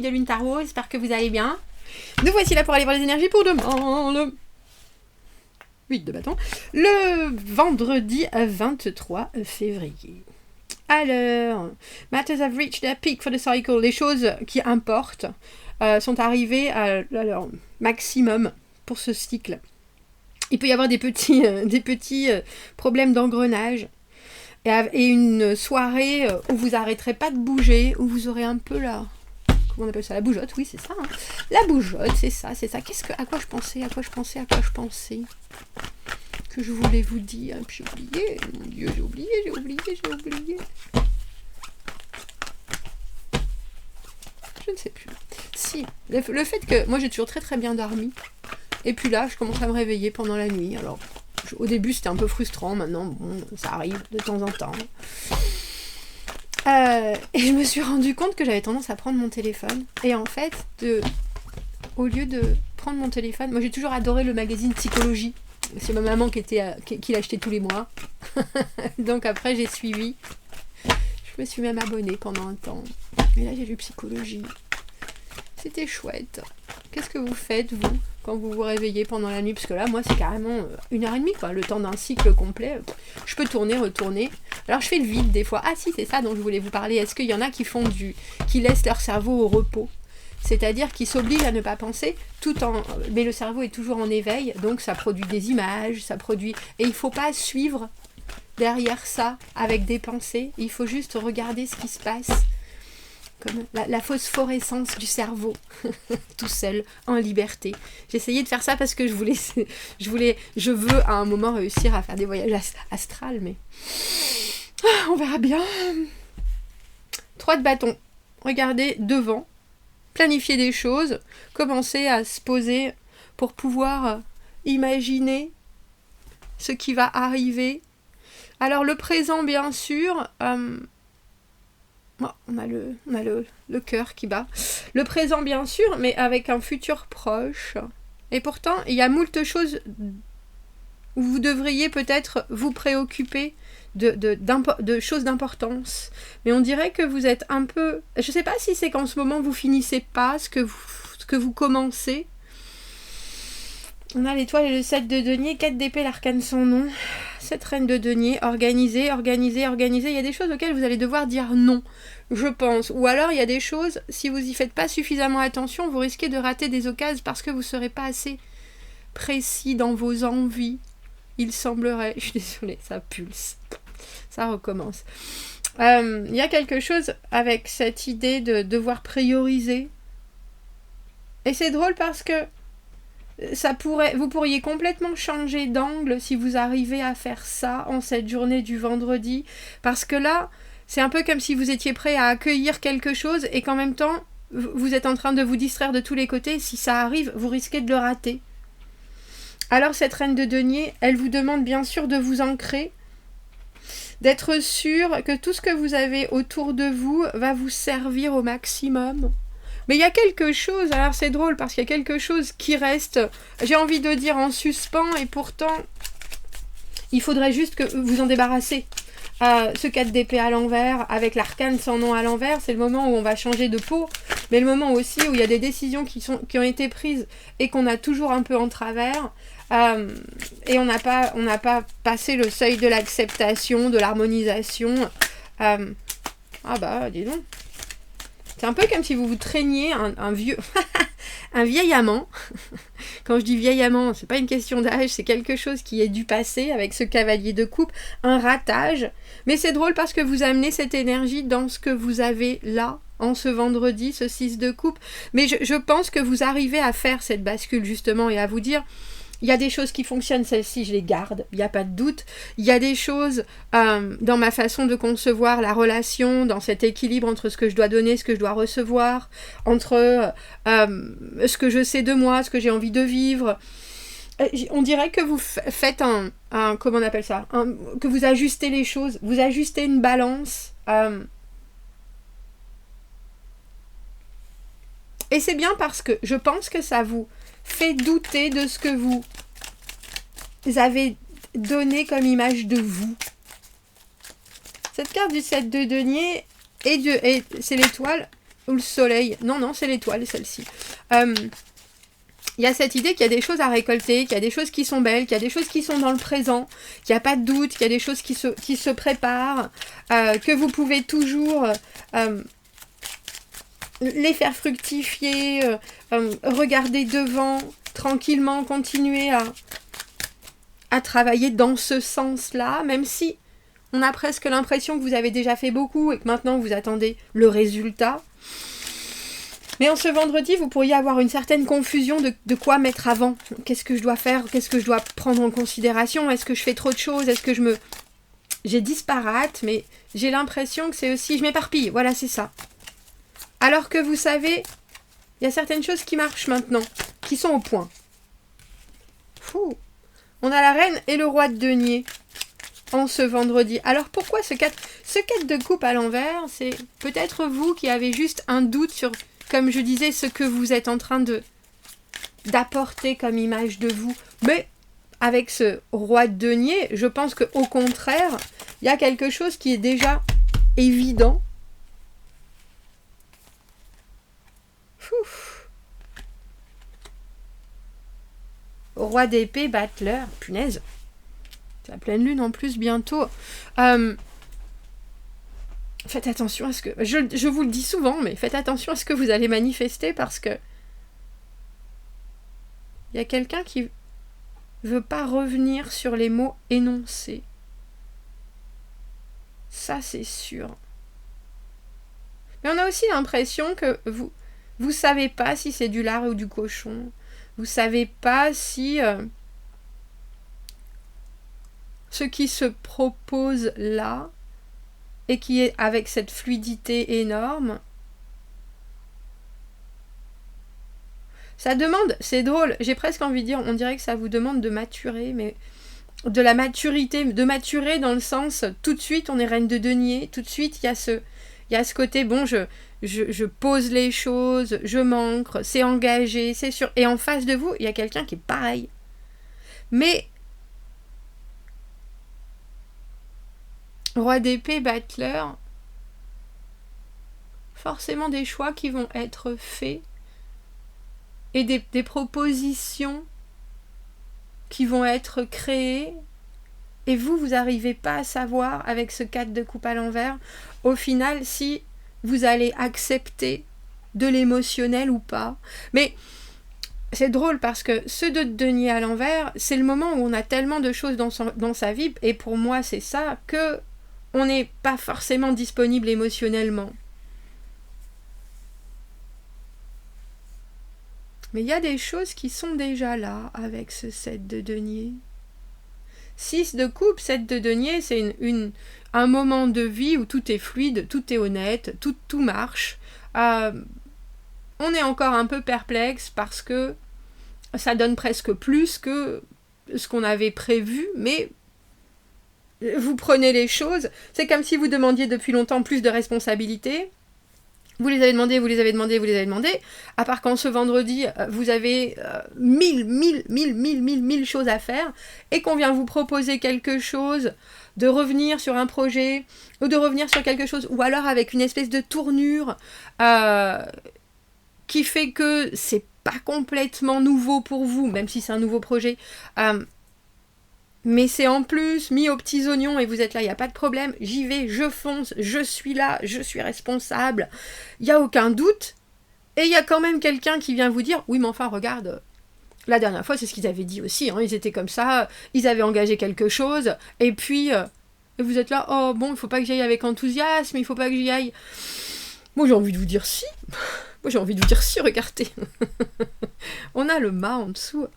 de Lune Tarot, j'espère que vous allez bien. Nous voici là pour aller voir les énergies pour demain, le 8 de bâton, le vendredi 23 février. Alors, matters have reached their peak for the cycle. Les choses qui importent sont arrivées à leur maximum pour ce cycle. Il peut y avoir des petits problèmes d'engrenage et une soirée où vous n'arrêterez pas de bouger, où vous aurez un peu la... Comment on appelle ça? La bougeotte, oui, c'est ça. Hein. La bougeotte, c'est ça. À quoi je pensais que je voulais vous dire. Puis j'ai oublié. Mon Dieu, j'ai oublié. Je ne sais plus. Si, le fait que... Moi, j'ai toujours très très bien dormi. Et puis là, je commence à me réveiller pendant la nuit. Alors, au début, c'était un peu frustrant. Maintenant, bon, ça arrive de temps en temps. Et je me suis rendu compte que j'avais tendance à prendre mon téléphone. Et en fait, au lieu de prendre mon téléphone, moi j'ai toujours adoré le magazine Psychologie. C'est ma maman qui l'achetait tous les mois. Donc après j'ai suivi. Je me suis même abonnée pendant un temps. Et là j'ai lu Psychologie. C'était chouette. Qu'est-ce que vous faites, vous, quand vous vous réveillez pendant la nuit? Parce que là, moi, c'est carrément 1h30, quoi. Le temps d'un cycle complet. Je peux tourner, retourner. Alors, je fais le vide, des fois. Ah, si, c'est ça dont je voulais vous parler. Est-ce qu'il y en a qui laissent leur cerveau au repos? C'est-à-dire qu'ils s'obligent à ne pas penser, mais le cerveau est toujours en éveil. Donc, ça produit des images, Et il ne faut pas suivre derrière ça avec des pensées. Il faut juste regarder ce qui se passe. Comme la phosphorescence du cerveau, tout seul, en liberté. J'ai essayé de faire ça parce que je veux à un moment réussir à faire des voyages astrales, mais on verra bien. 3 de bâton. Regardez devant, planifier des choses, commencer à se poser pour pouvoir imaginer ce qui va arriver. Alors le présent, bien sûr... on a le cœur qui bat. Le présent, bien sûr, mais avec un futur proche. Et pourtant, il y a moult choses où vous devriez peut-être vous préoccuper de choses d'importance. Mais on dirait que vous êtes un peu... Je ne sais pas si c'est qu'en ce moment, vous finissez pas ce que vous commencez. On a l'étoile et le 7 de denier, 4 d'épée, l'arcane sans nom. Cette reine de denier, organiser. Il y a des choses auxquelles vous allez devoir dire non, je pense. Ou alors, il y a des choses, si vous n'y faites pas suffisamment attention, vous risquez de rater des occasions parce que vous ne serez pas assez précis dans vos envies. Il semblerait... Je suis désolée, ça pulse. Ça recommence. Il y a quelque chose avec cette idée de devoir prioriser. Et c'est drôle parce que vous pourriez complètement changer d'angle si vous arrivez à faire ça en cette journée du vendredi, parce que là, c'est un peu comme si vous étiez prêt à accueillir quelque chose et qu'en même temps, vous êtes en train de vous distraire de tous les côtés. Si ça arrive, vous risquez de le rater. Alors cette reine de denier, elle vous demande bien sûr de vous ancrer, d'être sûr que tout ce que vous avez autour de vous va vous servir au maximum. Mais il y a quelque chose, alors c'est drôle parce qu'il y a quelque chose qui reste, j'ai envie de dire en suspens, et pourtant, il faudrait juste que vous en débarrassez. Ce 4 d'épée à l'envers, avec l'arcane sans nom à l'envers, c'est le moment où on va changer de peau, mais le moment aussi où il y a des décisions qui ont été prises et qu'on a toujours un peu en travers, et on n'a pas passé le seuil de l'acceptation, de l'harmonisation. Ah bah, dis donc. C'est un peu comme si vous vous traîniez un vieil amant. Quand je dis vieil amant, c'est pas une question d'âge, c'est quelque chose qui est du passé avec ce cavalier de coupe, un ratage. Mais c'est drôle parce que vous amenez cette énergie dans ce que vous avez là, en ce vendredi, ce 6 de coupe. Mais je pense que vous arrivez à faire cette bascule justement et à vous dire... Il y a des choses qui fonctionnent, celles-ci, je les garde, il n'y a pas de doute. Il y a des choses dans ma façon de concevoir la relation, dans cet équilibre entre ce que je dois donner, ce que je dois recevoir, entre ce que je sais de moi, ce que j'ai envie de vivre. On dirait que vous faites comment on appelle ça, que vous ajustez les choses, vous ajustez une balance. Et c'est bien parce que je pense que ça vous fait douter de ce que vous avez donné comme image de vous. Cette carte du 7 de denier, c'est l'étoile, Ou le soleil. Non, non, c'est l'étoile, celle-ci. Il y a cette idée qu'il y a des choses à récolter, qu'il y a des choses qui sont belles, qu'il y a des choses qui sont dans le présent, qu'il n'y a pas de doute, qu'il y a des choses qui se préparent, que vous pouvez toujours les faire fructifier, regarder devant, tranquillement, continuer à travailler dans ce sens-là, même si on a presque l'impression que vous avez déjà fait beaucoup et que maintenant vous attendez le résultat. Mais en ce vendredi, vous pourriez avoir une certaine confusion de quoi mettre avant. Qu'est-ce que je dois faire? Qu'est-ce que je dois prendre en considération? Est-ce que je fais trop de choses? Est-ce que j'ai disparate, mais j'ai l'impression que c'est aussi... Je m'éparpille, voilà, c'est ça. Alors que vous savez, il y a certaines choses qui marchent maintenant, qui sont au point. Fou. On a la reine et le roi de denier en ce vendredi. Alors pourquoi ce 4 de coupe à l'envers? C'est peut-être vous qui avez juste un doute sur... Comme je disais, ce que vous êtes en train d'apporter comme image de vous. Mais avec ce roi de denier, je pense qu'au contraire, il y a quelque chose qui est déjà évident. Ouf. Roi d'épée, battleur, punaise. C'est la pleine lune en plus bientôt. Faites attention à ce que... Je vous le dis souvent, mais faites attention à ce que vous allez manifester parce que... Il y a quelqu'un qui veut pas revenir sur les mots énoncés. Ça, c'est sûr. Mais on a aussi l'impression que vous savez pas si c'est du lard ou du cochon. Vous savez pas si... ce qui se propose là... et qui est avec cette fluidité énorme, ça demande, c'est drôle, j'ai presque envie de dire, on dirait que ça vous demande de maturer, mais de la maturité, de maturer dans le sens, tout de suite on est reine de denier, tout de suite il y a ce côté, bon, je pose les choses, je m'ancre, c'est engagé, c'est sûr, et en face de vous, il y a quelqu'un qui est pareil. Mais roi d'épée, battleur, forcément des choix qui vont être faits et des propositions qui vont être créées et vous n'arrivez pas à savoir avec ce 4 de coupe à l'envers au final si vous allez accepter de l'émotionnel ou pas. Mais c'est drôle parce que ce 2 de denier à l'envers, c'est le moment où on a tellement de choses dans sa vie et pour moi c'est ça que on n'est pas forcément disponible émotionnellement. Mais il y a des choses qui sont déjà là avec ce 7 de denier. 6 de coupe, 7 de denier, c'est un moment de vie où tout est fluide, tout est honnête, tout marche. On est encore un peu perplexe parce que ça donne presque plus que ce qu'on avait prévu, mais vous prenez les choses, c'est comme si vous demandiez depuis longtemps plus de responsabilités. Vous les avez demandé, vous les avez demandé, vous les avez demandé. À part quand ce vendredi, vous avez mille choses à faire et qu'on vient vous proposer quelque chose, de revenir sur un projet ou de revenir sur quelque chose, ou alors avec une espèce de tournure qui fait que c'est pas complètement nouveau pour vous, même si c'est un nouveau projet. Mais c'est en plus mis aux petits oignons et vous êtes là, il n'y a pas de problème, j'y vais, je fonce, je suis là, je suis responsable, il n'y a aucun doute. Et il y a quand même quelqu'un qui vient vous dire, oui mais enfin regarde, la dernière fois c'est ce qu'ils avaient dit aussi, hein, ils étaient comme ça, ils avaient engagé quelque chose, et puis vous êtes là, oh bon, il ne faut pas que j'y aille avec enthousiasme, il ne faut pas que j'y aille. Moi j'ai envie de vous dire si, regardez. On a le mât en dessous.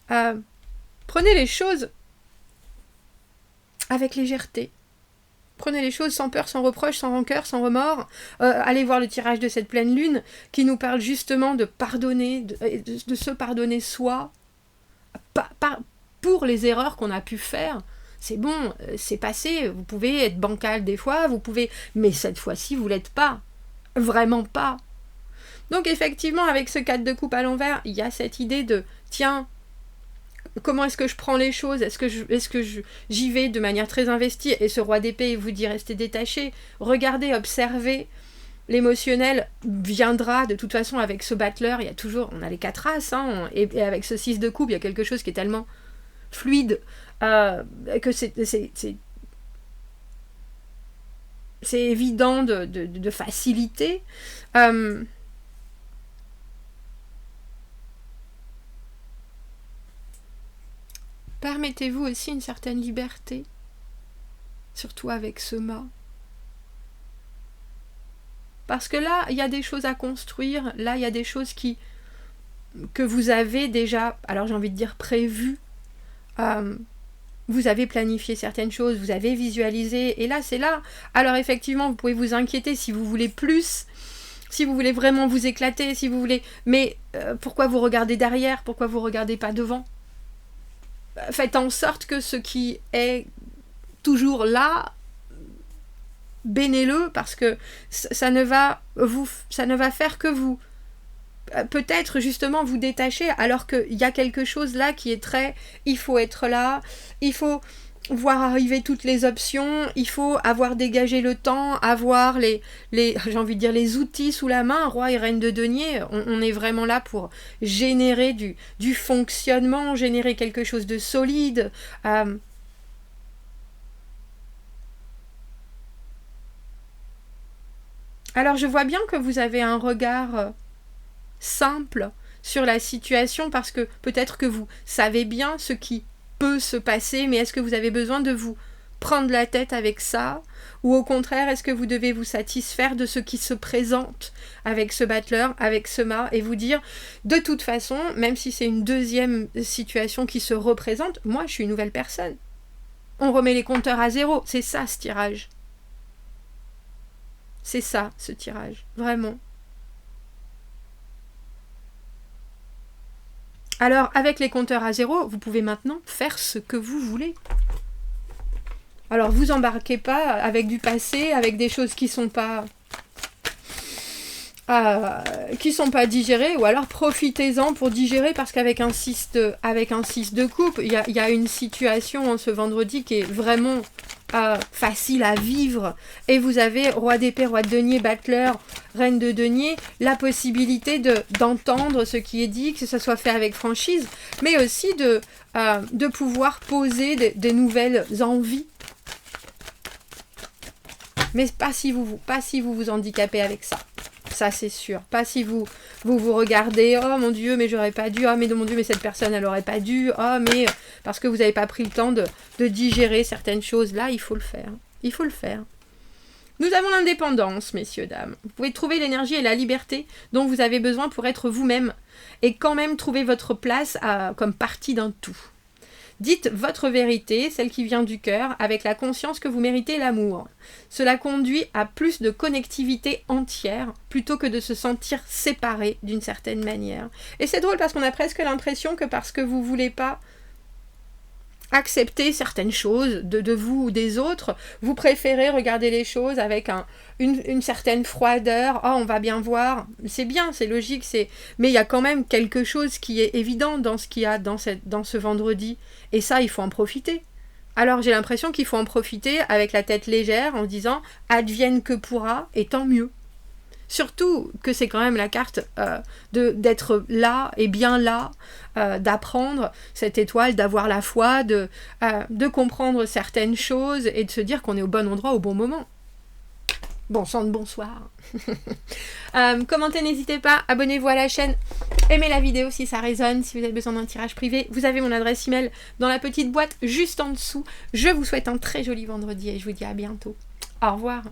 Prenez les choses avec légèreté. Prenez les choses sans peur, sans reproche, sans rancœur, sans remords. Allez voir le tirage de cette pleine lune qui nous parle justement de pardonner, de se pardonner soi pour les erreurs qu'on a pu faire. C'est bon, c'est passé, vous pouvez être bancal des fois, mais cette fois-ci vous l'êtes pas. Vraiment pas. Donc effectivement, avec ce 4 de coupe à l'envers, il y a cette idée de, tiens, comment est-ce que je prends les choses? Est-ce que j'y vais de manière très investie? Et ce roi d'épée vous dit restez détaché, regardez, observez, l'émotionnel viendra de toute façon avec ce battleur. Il y a toujours, on a les 4 as, hein, et avec ce 6 de coupe, il y a quelque chose qui est tellement fluide que c'est évident de facilité. Permettez-vous aussi une certaine liberté, surtout avec ce mât. Parce que là, il y a des choses à construire, là, il y a des choses que vous avez déjà, alors j'ai envie de dire prévues. Vous avez planifié certaines choses, vous avez visualisé, et là, c'est là. Alors effectivement, vous pouvez vous inquiéter si vous voulez plus, si vous voulez vraiment vous éclater, si vous voulez... Mais pourquoi vous regardez derrière? Pourquoi vous ne regardez pas devant? Faites en sorte que ce qui est toujours là, bénez-le, parce que ça ne va faire que vous peut-être justement vous détacher, alors qu'il y a quelque chose là qui est très... Il faut être là, il faut voir arriver toutes les options, il faut avoir dégagé le temps, avoir j'ai envie de dire les outils sous la main. Roi et reine de denier, on est vraiment là pour générer du fonctionnement, générer quelque chose de solide. Alors je vois bien que vous avez un regard simple sur la situation, parce que peut-être que vous savez bien ce qui peut se passer, mais est-ce que vous avez besoin de vous prendre la tête avec ça, ou au contraire, est-ce que vous devez vous satisfaire de ce qui se présente avec ce battleur, avec ce mât, et vous dire, de toute façon, même si c'est une deuxième situation qui se représente, moi je suis une nouvelle personne. On remet les compteurs à zéro, c'est ça ce tirage. C'est ça ce tirage, vraiment. Alors, avec les compteurs à zéro, vous pouvez maintenant faire ce que vous voulez. Alors, vous embarquez pas avec du passé, avec des choses qui sont pas digérées, ou alors profitez-en pour digérer, parce qu'avec un 6 de coupe, il y a une situation en ce vendredi qui est vraiment facile à vivre, et vous avez roi d'épée, roi de denier, battleur, reine de denier, la possibilité d'entendre ce qui est dit, que ce soit fait avec franchise, mais aussi de pouvoir poser des nouvelles envies, mais pas si vous vous handicapez avec ça. Ça, c'est sûr. Pas si vous regardez, oh mon Dieu, mais j'aurais pas dû, oh mais mon Dieu, mais cette personne, elle aurait pas dû, oh mais parce que vous n'avez pas pris le temps de digérer certaines choses. Là, il faut le faire. Il faut le faire. Nous avons l'indépendance, messieurs, dames. Vous pouvez trouver l'énergie et la liberté dont vous avez besoin pour être vous-même, et quand même trouver votre place comme partie d'un tout. Dites votre vérité, celle qui vient du cœur, avec la conscience que vous méritez l'amour. Cela conduit à plus de connectivité entière, plutôt que de se sentir séparé d'une certaine manière. Et c'est drôle parce qu'on a presque l'impression que parce que vous ne voulez pas accepter certaines choses de vous ou des autres, vous préférez regarder les choses avec une certaine froideur. Oh, on va bien voir, c'est bien, c'est logique, mais il y a quand même quelque chose qui est évident dans ce qu'il y a dans ce vendredi, et ça, il faut en profiter. Alors j'ai l'impression qu'il faut en profiter avec la tête légère, en disant advienne que pourra, et tant mieux. Surtout que c'est quand même la carte d'être là, et bien là, d'apprendre cette étoile, d'avoir la foi, de comprendre certaines choses, et de se dire qu'on est au bon endroit au bon moment. Bon sang de bonsoir. Commentez, n'hésitez pas, abonnez-vous à la chaîne, aimez la vidéo si ça résonne, si vous avez besoin d'un tirage privé, vous avez mon adresse email dans la petite boîte juste en dessous. Je vous souhaite un très joli vendredi et je vous dis à bientôt. Au revoir.